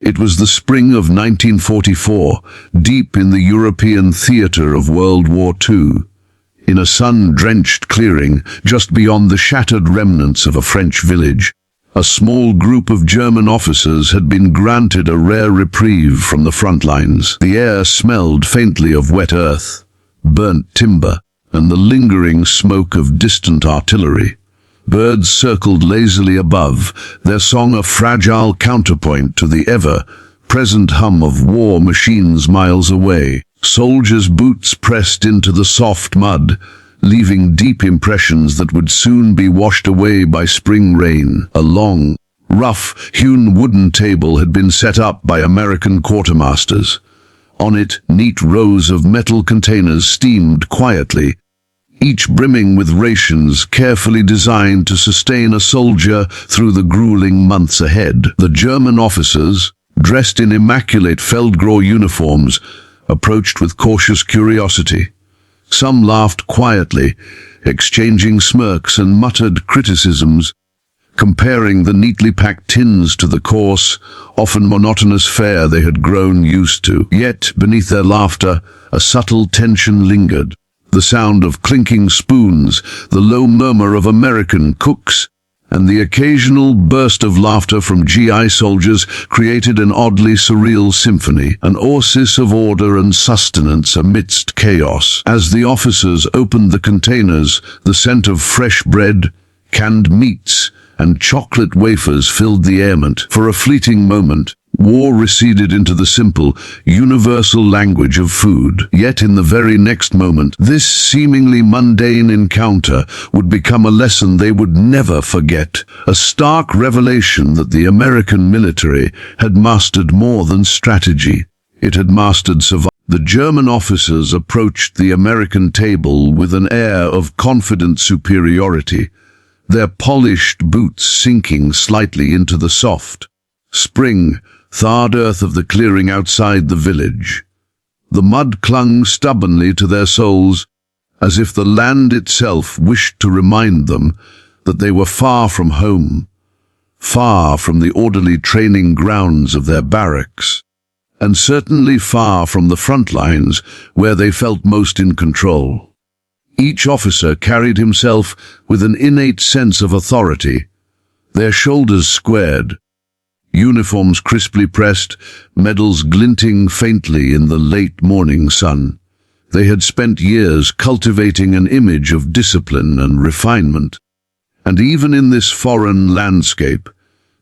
It was the spring of 1944, deep in the European theatre of World War II. In a sun-drenched clearing, just beyond the shattered remnants of a French village, a small group of German officers had been granted a rare reprieve from the front lines. The air smelled faintly of wet earth, burnt timber, and the lingering smoke of distant artillery. Birds circled lazily above, their song a fragile counterpoint to the ever-present hum of war machines miles away. Soldiers' boots pressed into the soft mud, leaving deep impressions that would soon be washed away by spring rain. A long, rough-hewn wooden table had been set up by American quartermasters. On it, neat rows of metal containers steamed quietly, each brimming with rations carefully designed to sustain a soldier through the grueling months ahead. The German officers, dressed in immaculate Feldgrau uniforms, approached with cautious curiosity. Some laughed quietly, exchanging smirks and muttered criticisms, comparing the neatly packed tins to the coarse, often monotonous fare they had grown used to. Yet, beneath their laughter, a subtle tension lingered. The sound of clinking spoons, the low murmur of American cooks, and the occasional burst of laughter from GI soldiers created an oddly surreal symphony, an oasis of order and sustenance amidst chaos. As the officers opened the containers, the scent of fresh bread, canned meats, and chocolate wafers filled the air. For a fleeting moment, war receded into the simple, universal language of food. Yet in the very next moment, this seemingly mundane encounter would become a lesson they would never forget, a stark revelation that the American military had mastered more than strategy. It had mastered survival. The German officers approached the American table with an air of confident superiority, their polished boots sinking slightly into the soft, thawed earth of the clearing outside the village. The mud clung stubbornly to their soles, as if the land itself wished to remind them that they were far from home, far from the orderly training grounds of their barracks, and certainly far from the front lines where they felt most in control. Each officer carried himself with an innate sense of authority, their shoulders squared, uniforms crisply pressed, medals glinting faintly in the late morning sun. They had spent years cultivating an image of discipline and refinement, and even in this foreign landscape,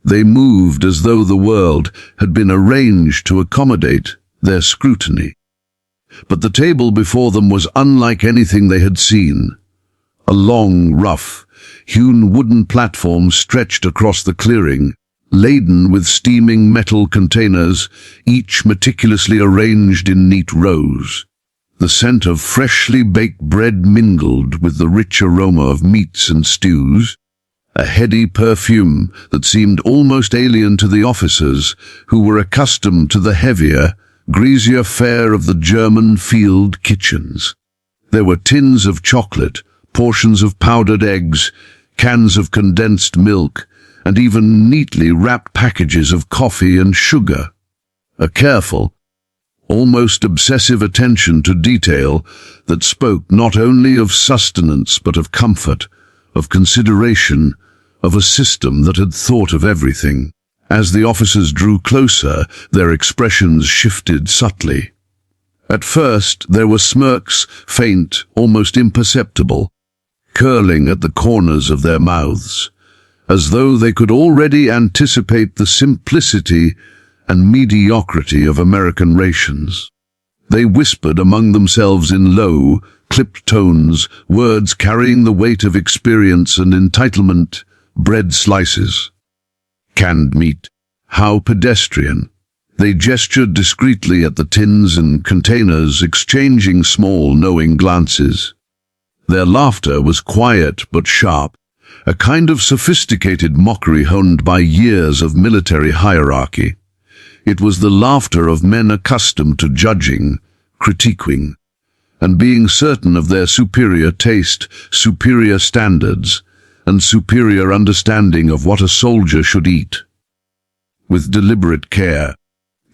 they moved as though the world had been arranged to accommodate their scrutiny. But the table before them was unlike anything they had seen. A long, rough, hewn wooden platform stretched across the clearing, laden with steaming metal containers, each meticulously arranged in neat rows. The scent of freshly baked bread mingled with the rich aroma of meats and stews, a heady perfume that seemed almost alien to the officers, who were accustomed to the heavier, greasier fare of the German field kitchens. There were tins of chocolate, portions of powdered eggs, cans of condensed milk, and even neatly wrapped packages of coffee and sugar. A careful, almost obsessive attention to detail that spoke not only of sustenance but of comfort, of consideration, of a system that had thought of everything. As the officers drew closer, their expressions shifted subtly. At first, there were smirks, faint, almost imperceptible, curling at the corners of their mouths, as though they could already anticipate the simplicity and mediocrity of American rations. They whispered among themselves in low, clipped tones, words carrying the weight of experience and entitlement. Bread slices, canned meat, how pedestrian. They gestured discreetly at the tins and containers, exchanging small, knowing glances. Their laughter was quiet but sharp, a kind of sophisticated mockery honed by years of military hierarchy. It was the laughter of men accustomed to judging, critiquing, and being certain of their superior taste, superior standards, and superior understanding of what a soldier should eat. With deliberate care,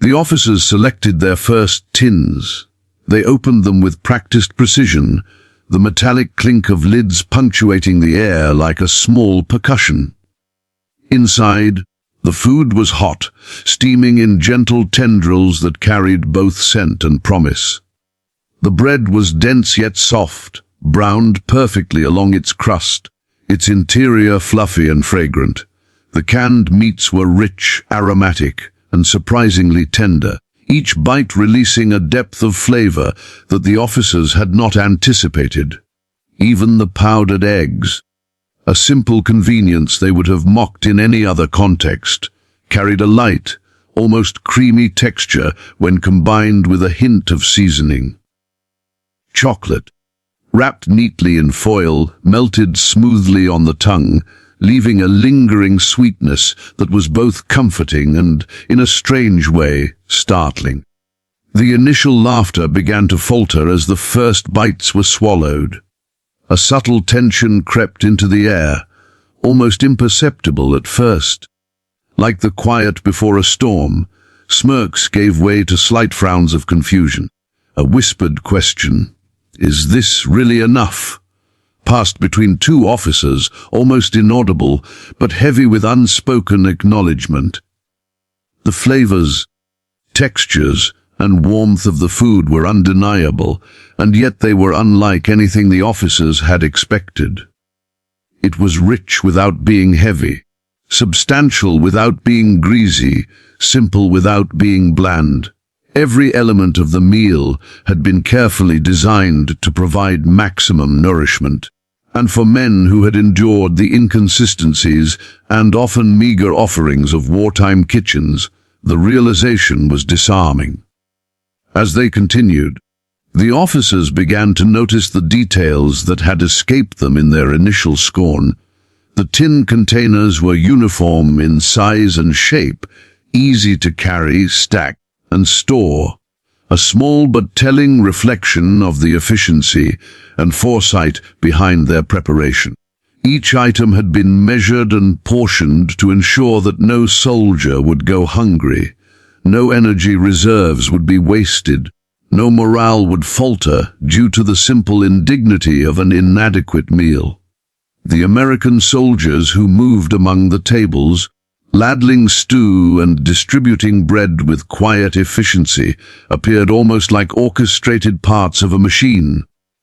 The officers selected their first tins. They opened them with practiced precision, the metallic clink of lids punctuating the air like a small percussion. Inside, the food was hot, steaming in gentle tendrils that carried both scent and promise. The bread was dense yet soft, browned perfectly along its crust, its interior fluffy and fragrant. The canned meats were rich, aromatic, and surprisingly tender, each bite releasing a depth of flavor that the officers had not anticipated. Even the powdered eggs, a simple convenience they would have mocked in any other context, carried a light, almost creamy texture when combined with a hint of seasoning. Chocolate, wrapped neatly in foil, melted smoothly on the tongue, leaving a lingering sweetness that was both comforting and, in a strange way, startling. The initial laughter began to falter as the first bites were swallowed. A subtle tension crept into the air, almost imperceptible at first. Like the quiet before a storm, smirks gave way to slight frowns of confusion. A whispered question, "Is this really enough?" passed between two officers, almost inaudible, but heavy with unspoken acknowledgement. The flavors, textures, and warmth of the food were undeniable, and yet they were unlike anything the officers had expected. It was rich without being heavy, substantial without being greasy, simple without being bland. Every element of the meal had been carefully designed to provide maximum nourishment. And for men who had endured the inconsistencies and often meager offerings of wartime kitchens, the realization was disarming. As they continued, the officers began to notice the details that had escaped them in their initial scorn. The tin containers were uniform in size and shape, easy to carry, stack, and store. A small but telling reflection of the efficiency and foresight behind their preparation. Each item had been measured and portioned to ensure that no soldier would go hungry, no energy reserves would be wasted, no morale would falter due to the simple indignity of an inadequate meal. The American soldiers who moved among the tables, ladling stew and distributing bread with quiet efficiency, appeared almost like orchestrated parts of a machine,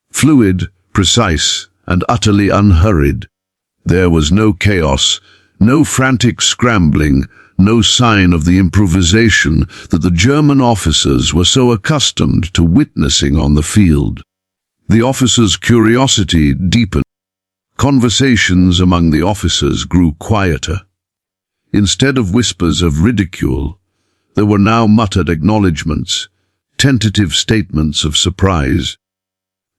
fluid, precise, and utterly unhurried. There was no chaos, no frantic scrambling, no sign of the improvisation that the German officers were so accustomed to witnessing on the field. The officers' curiosity deepened. Conversations among the officers grew quieter. Instead of whispers of ridicule, there were now muttered acknowledgments, tentative statements of surprise.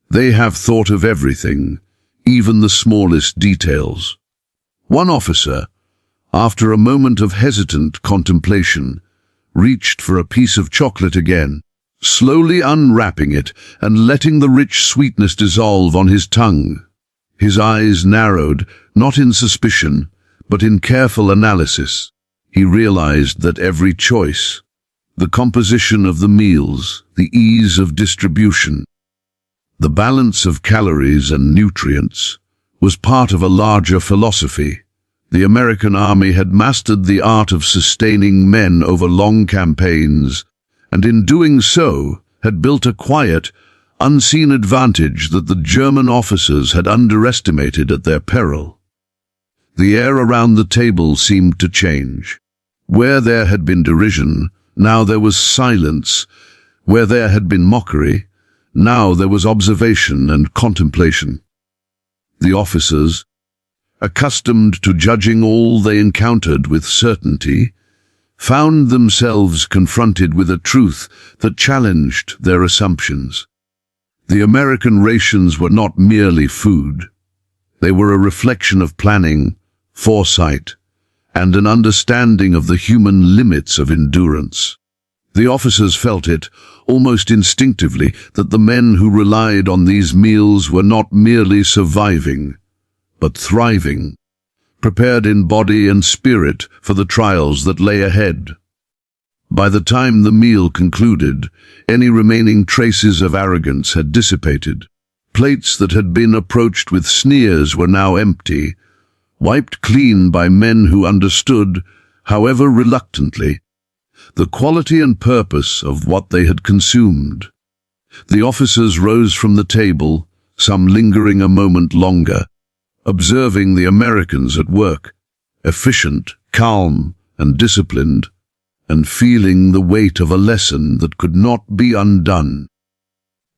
They have thought of everything, even the smallest details. One officer, after a moment of hesitant contemplation, reached for a piece of chocolate again, slowly unwrapping it and letting the rich sweetness dissolve on his tongue. His eyes narrowed, not in suspicion, but in careful analysis. He realized that every choice, the composition of the meals, the ease of distribution, the balance of calories and nutrients, was part of a larger philosophy. The American army had mastered the art of sustaining men over long campaigns, and in doing so had built a quiet, unseen advantage that the German officers had underestimated at their peril. The air around the table seemed to change. Where there had been derision, now there was silence. Where there had been mockery, now there was observation and contemplation. The officers, accustomed to judging all they encountered with certainty, found themselves confronted with a truth that challenged their assumptions. The American rations were not merely food. They were a reflection of planning, foresight, and an understanding of the human limits of endurance. The officers felt it, almost instinctively, that the men who relied on these meals were not merely surviving, but thriving, prepared in body and spirit for the trials that lay ahead. By the time the meal concluded, any remaining traces of arrogance had dissipated. Plates that had been approached with sneers were now empty, wiped clean by men who understood, however reluctantly, the quality and purpose of what they had consumed. The officers rose from the table, some lingering a moment longer, observing the Americans at work, efficient, calm, and disciplined, and feeling the weight of a lesson that could not be undone.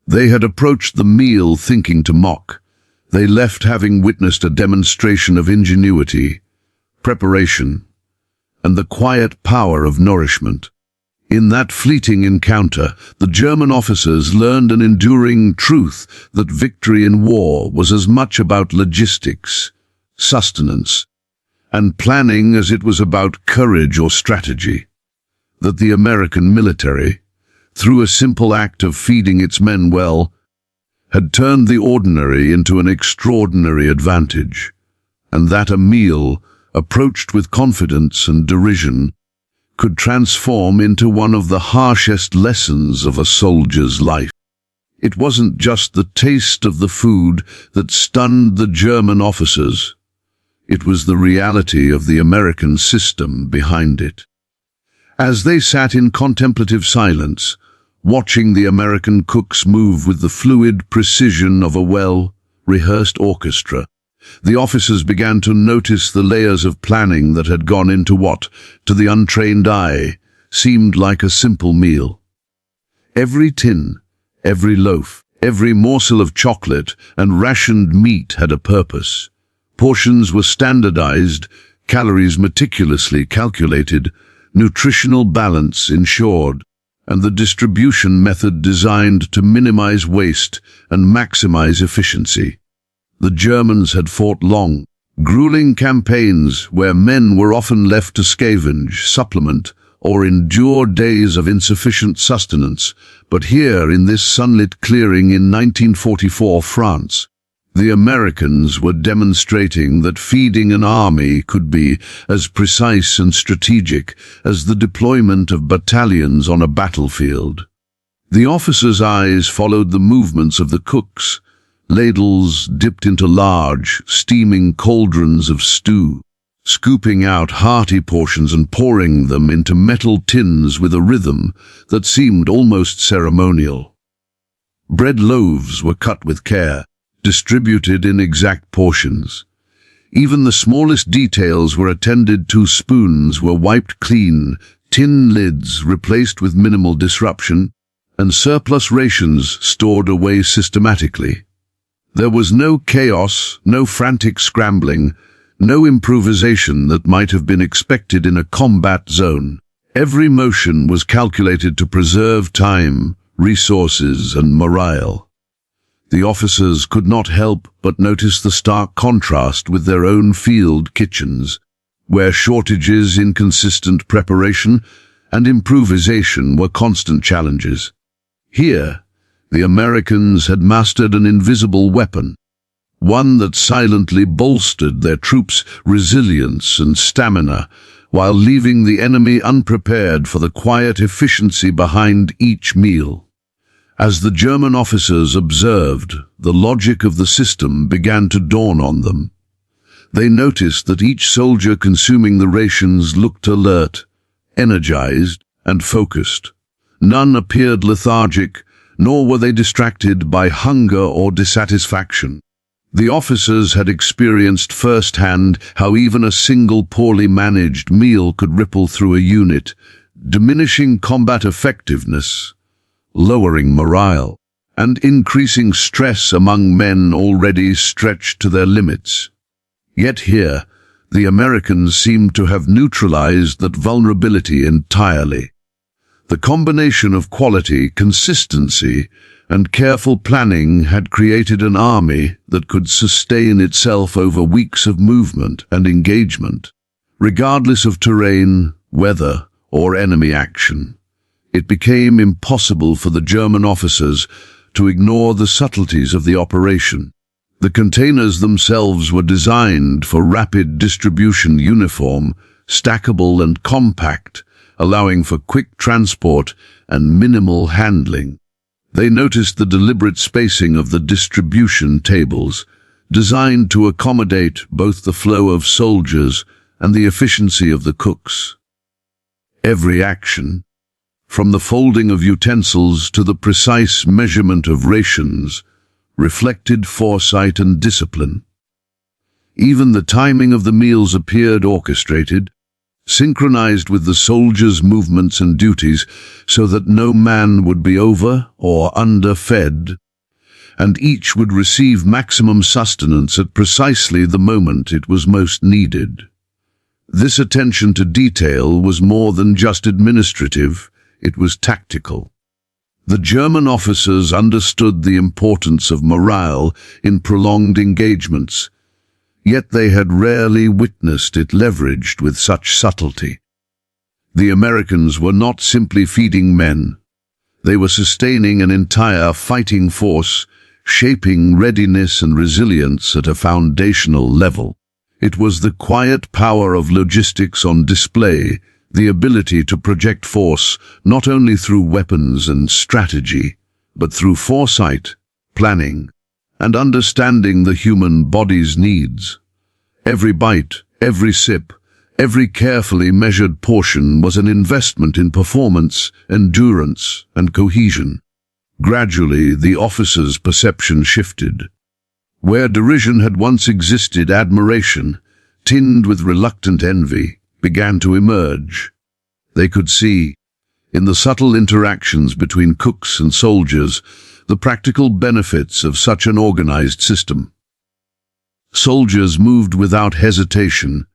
They had approached the meal thinking to mock. They left having witnessed a demonstration of ingenuity, preparation, and the quiet power of nourishment. In that fleeting encounter, the German officers learned an enduring truth that victory in war was as much about logistics, sustenance, and planning as it was about courage or strategy. That the American military, through a simple act of feeding its men well, had turned the ordinary into an extraordinary advantage, and that a meal, approached with confidence and derision, could transform into one of the harshest lessons of a soldier's life. It wasn't just the taste of the food that stunned the German officers. It was the reality of the American system behind it. As they sat in contemplative silence, watching the American cooks move with the fluid precision of a well-rehearsed orchestra, the officers began to notice the layers of planning that had gone into what, to the untrained eye, seemed like a simple meal. Every tin, every loaf, every morsel of chocolate and rationed meat had a purpose. Portions were standardized, calories meticulously calculated, nutritional balance ensured, and the distribution method designed to minimize waste and maximize efficiency. The Germans had fought long, grueling campaigns where men were often left to scavenge, supplement, or endure days of insufficient sustenance, but here in this sunlit clearing in 1944 France, the Americans were demonstrating that feeding an army could be as precise and strategic as the deployment of battalions on a battlefield. The officers' eyes followed the movements of the cooks, ladles dipped into large, steaming cauldrons of stew, scooping out hearty portions and pouring them into metal tins with a rhythm that seemed almost ceremonial. Bread loaves were cut with care, distributed in exact portions. Even the smallest details were attended to. Spoons were wiped clean, tin lids replaced with minimal disruption, and surplus rations stored away systematically. There was no chaos, no frantic scrambling, no improvisation that might have been expected in a combat zone. Every motion was calculated to preserve time, resources, and morale. The officers could not help but notice the stark contrast with their own field kitchens, where shortages, inconsistent preparation, and improvisation were constant challenges. Here, the Americans had mastered an invisible weapon, one that silently bolstered their troops' resilience and stamina, while leaving the enemy unprepared for the quiet efficiency behind each meal. As the German officers observed, the logic of the system began to dawn on them. They noticed that each soldier consuming the rations looked alert, energized, and focused. None appeared lethargic, nor were they distracted by hunger or dissatisfaction. The officers had experienced firsthand how even a single poorly managed meal could ripple through a unit, diminishing combat effectiveness, lowering morale, and increasing stress among men already stretched to their limits. Yet here, the Americans seemed to have neutralized that vulnerability entirely. The combination of quality, consistency, and careful planning had created an army that could sustain itself over weeks of movement and engagement, regardless of terrain, weather, or enemy action. It became impossible for the German officers to ignore the subtleties of the operation. The containers themselves were designed for rapid distribution, uniform, stackable and compact, allowing for quick transport and minimal handling. They noticed the deliberate spacing of the distribution tables, designed to accommodate both the flow of soldiers and the efficiency of the cooks. Every action, from the folding of utensils to the precise measurement of rations, reflected foresight and discipline. Even the timing of the meals appeared orchestrated, synchronized with the soldiers' movements and duties so that no man would be over or underfed, and each would receive maximum sustenance at precisely the moment it was most needed. This attention to detail was more than just administrative, it was tactical. The German officers understood the importance of morale in prolonged engagements, yet they had rarely witnessed it leveraged with such subtlety. The Americans were not simply feeding men. They were sustaining an entire fighting force, shaping readiness and resilience at a foundational level. It was the quiet power of logistics on display, the ability to project force not only through weapons and strategy, but through foresight, planning, and understanding the human body's needs. Every bite, every sip, every carefully measured portion was an investment in performance, endurance, and cohesion. Gradually, the officers' perception shifted. Where derision had once existed, admiration, tinged with reluctant envy, began to emerge. They could see, in the subtle interactions between cooks and soldiers, the practical benefits of such an organized system. Soldiers moved without hesitation,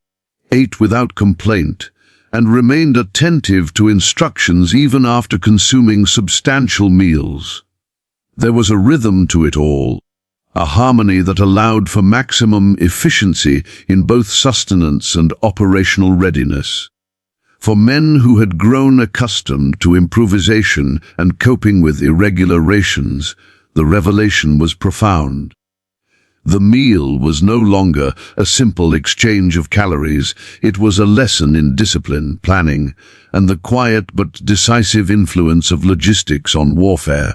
ate without complaint, and remained attentive to instructions even after consuming substantial meals. There was a rhythm to it all, a harmony that allowed for maximum efficiency in both sustenance and operational readiness. For men who had grown accustomed to improvisation and coping with irregular rations, the revelation was profound. The meal was no longer a simple exchange of calories, it was a lesson in discipline, planning, and the quiet but decisive influence of logistics on warfare.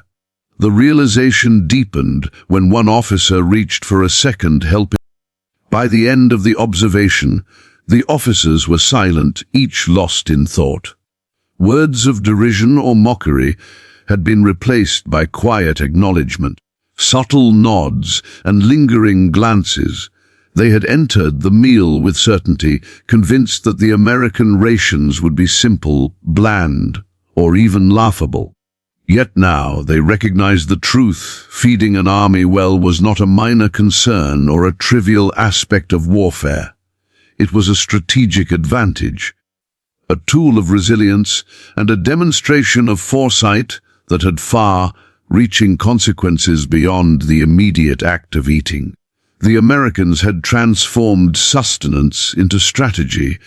The realization deepened when one officer reached for a second helping. By the end of the observation, the officers were silent, each lost in thought. Words of derision or mockery had been replaced by quiet acknowledgement. Subtle nods and lingering glances. They had entered the meal with certainty, convinced that the American rations would be simple, bland, or even laughable. Yet now they recognized the truth. Feeding an army well was not a minor concern or a trivial aspect of warfare. It was a strategic advantage, a tool of resilience, and a demonstration of foresight that had far-reaching consequences beyond the immediate act of eating. The Americans had transformed sustenance into strategy,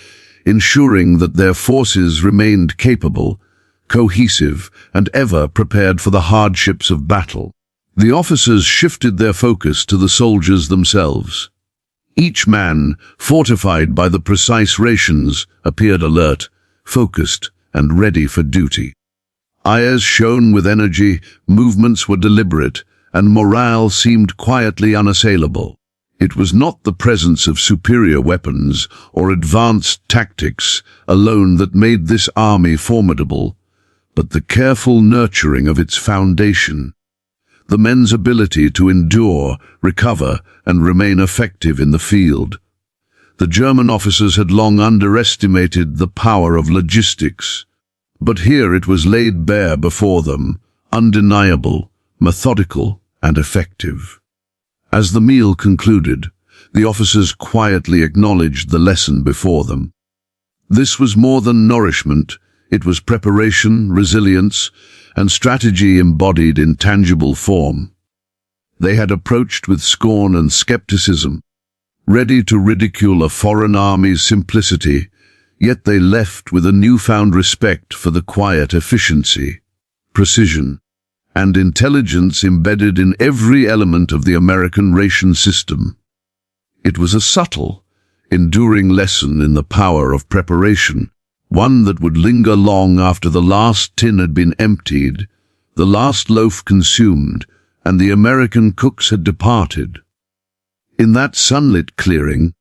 ensuring that their forces remained capable, cohesive, and ever prepared for the hardships of battle. The officers shifted their focus to the soldiers themselves. Each man, fortified by the precise rations, appeared alert, focused, and ready for duty. Eyes shone with energy, movements were deliberate, and morale seemed quietly unassailable. It was not the presence of superior weapons or advanced tactics alone that made this army formidable, but the careful nurturing of its foundation. The men's ability to endure, recover, and remain effective in the field. The German officers had long underestimated the power of logistics, but here it was laid bare before them, undeniable, methodical, and effective. As the meal concluded, the officers quietly acknowledged the lesson before them. This was more than nourishment, it was preparation, resilience, and strategy embodied in tangible form. They had approached with scorn and skepticism, ready to ridicule a foreign army's simplicity, yet they left with a newfound respect for the quiet efficiency, precision, and intelligence embedded in every element of the American ration system. It was a subtle, enduring lesson in the power of preparation, one that would linger long after the last tin had been emptied, the last loaf consumed, and the American cooks had departed. In that sunlit clearing,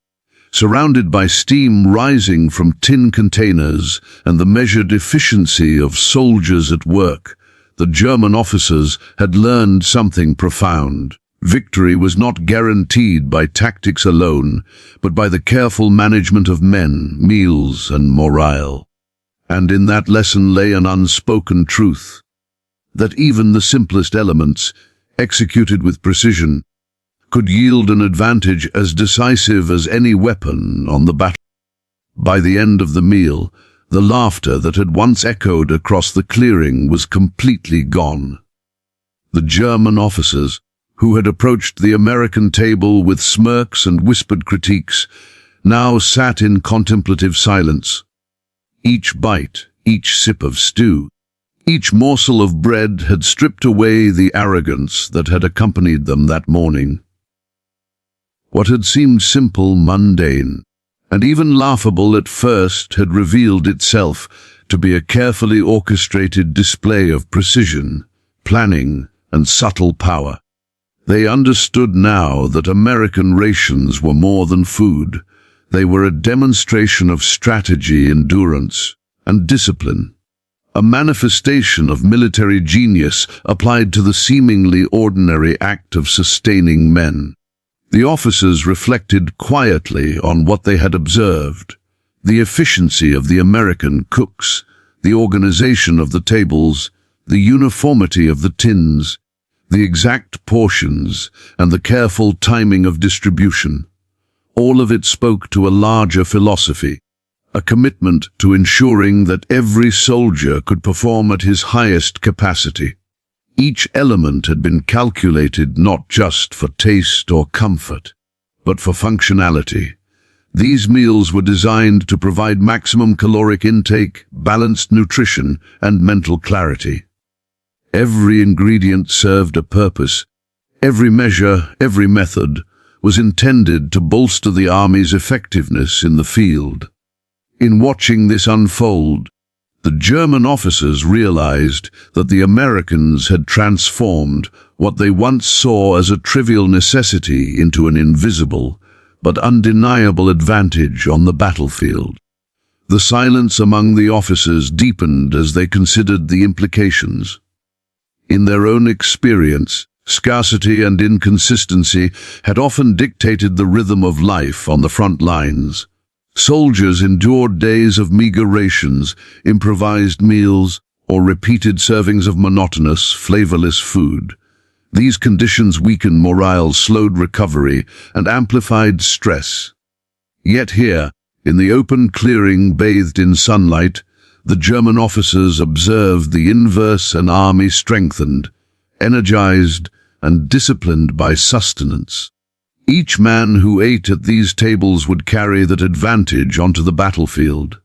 surrounded by steam rising from tin containers and the measured efficiency of soldiers at work, the German officers had learned something profound. Victory was not guaranteed by tactics alone, but by the careful management of men, meals, and morale. And in that lesson lay an unspoken truth, that even the simplest elements, executed with precision, could yield an advantage as decisive as any weapon on the battle. By the end of the meal, the laughter that had once echoed across the clearing was completely gone. The German officers, who had approached the American table with smirks and whispered critiques, now sat in contemplative silence. Each bite, each sip of stew, each morsel of bread had stripped away the arrogance that had accompanied them that morning. What had seemed simple, mundane, and even laughable at first had revealed itself to be a carefully orchestrated display of precision, planning, and subtle power. They understood now that American rations were more than food. They were a demonstration of strategy, endurance, and discipline, a manifestation of military genius applied to the seemingly ordinary act of sustaining men. The officers reflected quietly on what they had observed: the efficiency of the American cooks, the organization of the tables, the uniformity of the tins, the exact portions, and the careful timing of distribution. All of it spoke to a larger philosophy, a commitment to ensuring that every soldier could perform at his highest capacity. Each element had been calculated not just for taste or comfort, but for functionality. These meals were designed to provide maximum caloric intake, balanced nutrition, and mental clarity. Every ingredient served a purpose. Every measure, every method, was intended to bolster the army's effectiveness in the field. In watching this unfold, the German officers realized that the Americans had transformed what they once saw as a trivial necessity into an invisible but undeniable advantage on the battlefield. The silence among the officers deepened as they considered the implications. In their own experience, scarcity and inconsistency had often dictated the rhythm of life on the front lines. Soldiers endured days of meager rations, improvised meals, or repeated servings of monotonous, flavorless food. These conditions weakened morale, slowed recovery, and amplified stress. Yet here, in the open clearing bathed in sunlight, the German officers observed the inverse: an army strengthened, energized, and disciplined by sustenance. Each man who ate at these tables would carry that advantage onto the battlefield,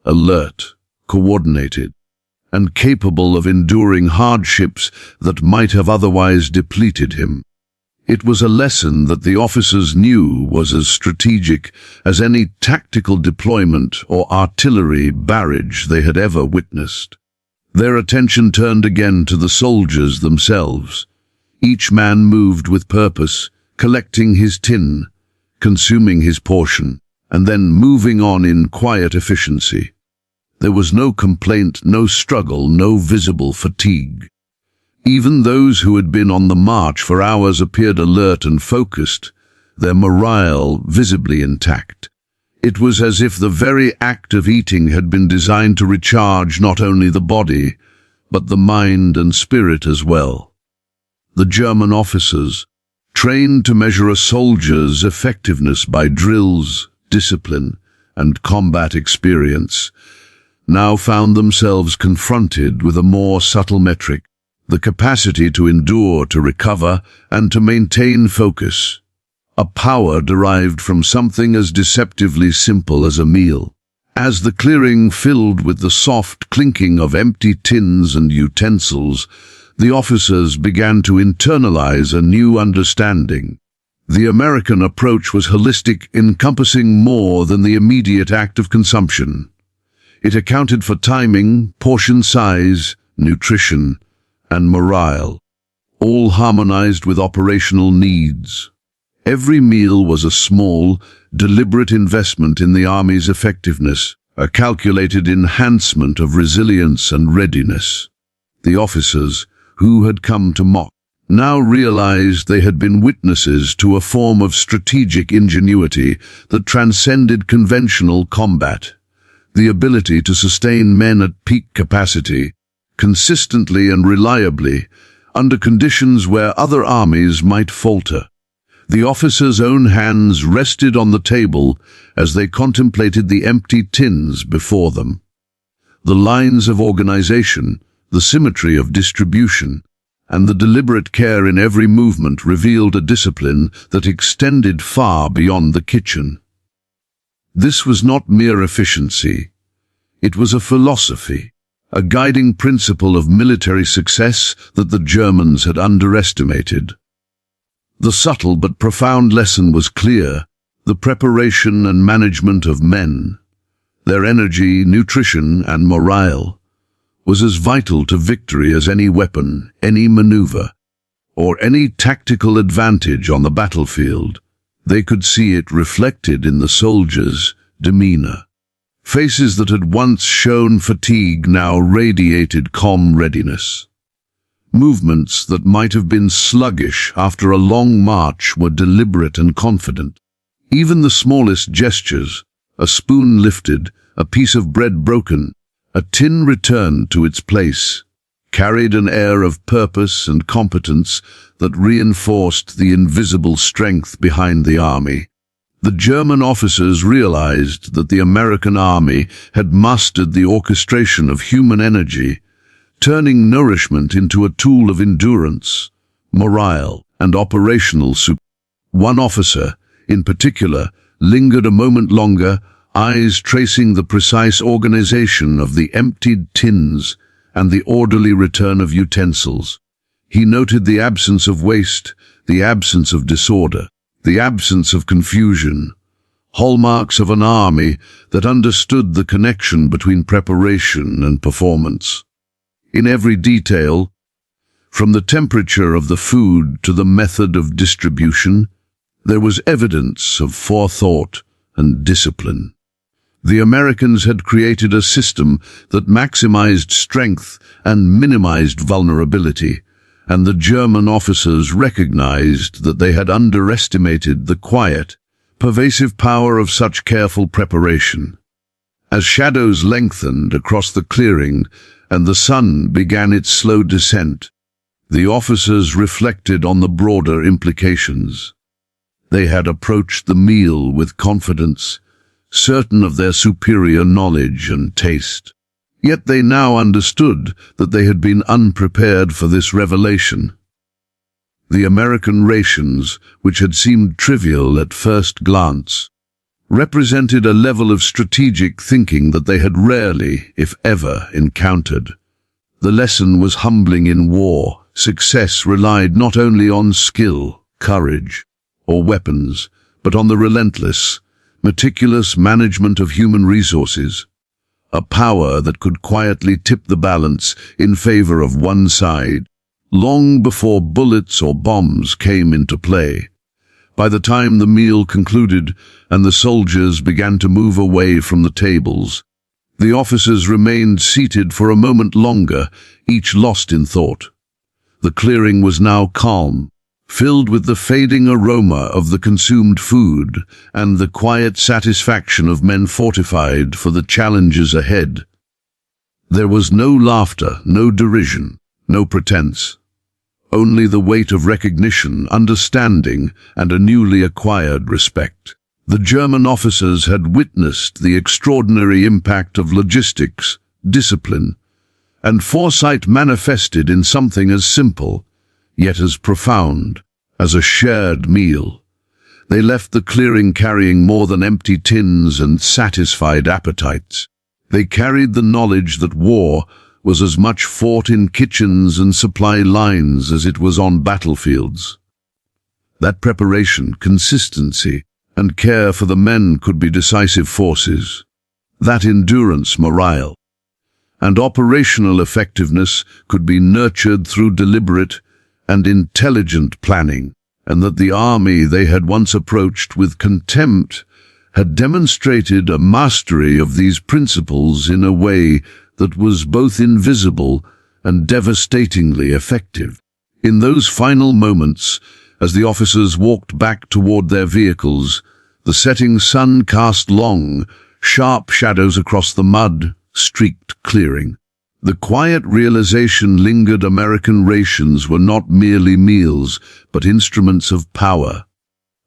alert, coordinated, and capable of enduring hardships that might have otherwise depleted him. It was a lesson that the officers knew was as strategic as any tactical deployment or artillery barrage they had ever witnessed. Their attention turned again to the soldiers themselves. Each man moved with purpose, collecting his tin, consuming his portion, and then moving on in quiet efficiency. There was no complaint, no struggle, no visible fatigue. Even those who had been on the march for hours appeared alert and focused, their morale visibly intact. It was as if the very act of eating had been designed to recharge not only the body, but the mind and spirit as well. The German officers, trained to measure a soldier's effectiveness by drills, discipline, and combat experience, now found themselves confronted with a more subtle metric: the capacity to endure, to recover, and to maintain focus. A power derived from something as deceptively simple as a meal. As the clearing filled with the soft clinking of empty tins and utensils, the officers began to internalize a new understanding. The American approach was holistic, encompassing more than the immediate act of consumption. It accounted for timing, portion size, nutrition, and morale, all harmonized with operational needs. Every meal was a small, deliberate investment in the army's effectiveness, a calculated enhancement of resilience and readiness. The officers, who had come to mock, now realized they had been witnesses to a form of strategic ingenuity that transcended conventional combat. The ability to sustain men at peak capacity, consistently and reliably, under conditions where other armies might falter. The officers' own hands rested on the table as they contemplated the empty tins before them. The lines of organization, the symmetry of distribution, and the deliberate care in every movement revealed a discipline that extended far beyond the kitchen. This was not mere efficiency. It was a philosophy, a guiding principle of military success that the Germans had underestimated. The subtle but profound lesson was clear: the preparation and management of men, their energy, nutrition, and morale, was as vital to victory as any weapon, any maneuver, or any tactical advantage on the battlefield. They could see it reflected in the soldiers' demeanor. Faces that had once shown fatigue now radiated calm readiness. Movements that might have been sluggish after a long march were deliberate and confident. Even the smallest gestures, a spoon lifted, a piece of bread broken, a tin returned to its place, carried an air of purpose and competence that reinforced the invisible strength behind the army. The German officers realized that the American army had mastered the orchestration of human energy, turning nourishment into a tool of endurance, morale, and operational support. One officer, in particular, lingered a moment longer, eyes tracing the precise organization of the emptied tins and the orderly return of utensils. He noted the absence of waste, the absence of disorder, the absence of confusion, hallmarks of an army that understood the connection between preparation and performance. In every detail, from the temperature of the food to the method of distribution, there was evidence of forethought and discipline. The Americans had created a system that maximized strength and minimized vulnerability, and the German officers recognized that they had underestimated the quiet, pervasive power of such careful preparation. As shadows lengthened across the clearing and the sun began its slow descent, the officers reflected on the broader implications. They had approached the meal with confidence, certain of their superior knowledge and taste. Yet they now understood that they had been unprepared for this revelation. The American rations, which had seemed trivial at first glance, represented a level of strategic thinking that they had rarely, if ever, encountered. The lesson was humbling in war. Success relied not only on skill, courage, or weapons, but on the relentless, meticulous management of human resources, a power that could quietly tip the balance in favor of one side, long before bullets or bombs came into play. By the time the meal concluded and the soldiers began to move away from the tables, the officers remained seated for a moment longer, each lost in thought. The clearing was now calm, filled with the fading aroma of the consumed food and the quiet satisfaction of men fortified for the challenges ahead. There was no laughter, no derision, no pretense. Only the weight of recognition, understanding, and a newly acquired respect. The German officers had witnessed the extraordinary impact of logistics, discipline, and foresight manifested in something as simple, yet as profound, as a shared meal. They left the clearing carrying more than empty tins and satisfied appetites. They carried the knowledge that war was as much fought in kitchens and supply lines as it was on battlefields. That preparation, consistency, and care for the men could be decisive forces. that endurance morale. And operational effectiveness could be nurtured through deliberate and intelligent planning, and that the army they had once approached with contempt had demonstrated a mastery of these principles in a way that was both invisible and devastatingly effective. In those final moments, as the officers walked back toward their vehicles, the setting sun cast long, sharp shadows across the mud-streaked clearing. The quiet realization lingered: American rations were not merely meals, but instruments of power,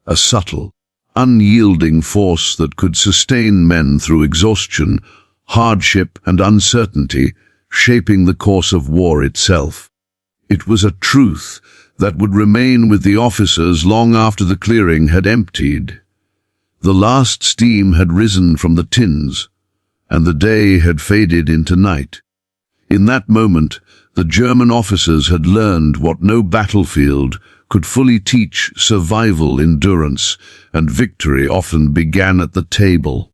a subtle, unyielding force that could sustain men through exhaustion, hardship, and uncertainty, shaping the course of war itself. It was a truth that would remain with the officers long after the clearing had emptied. The last steam had risen from the tins, and the day had faded into night. In that moment, the German officers had learned what no battlefield could fully teach: survival, endurance, and victory often began at the table.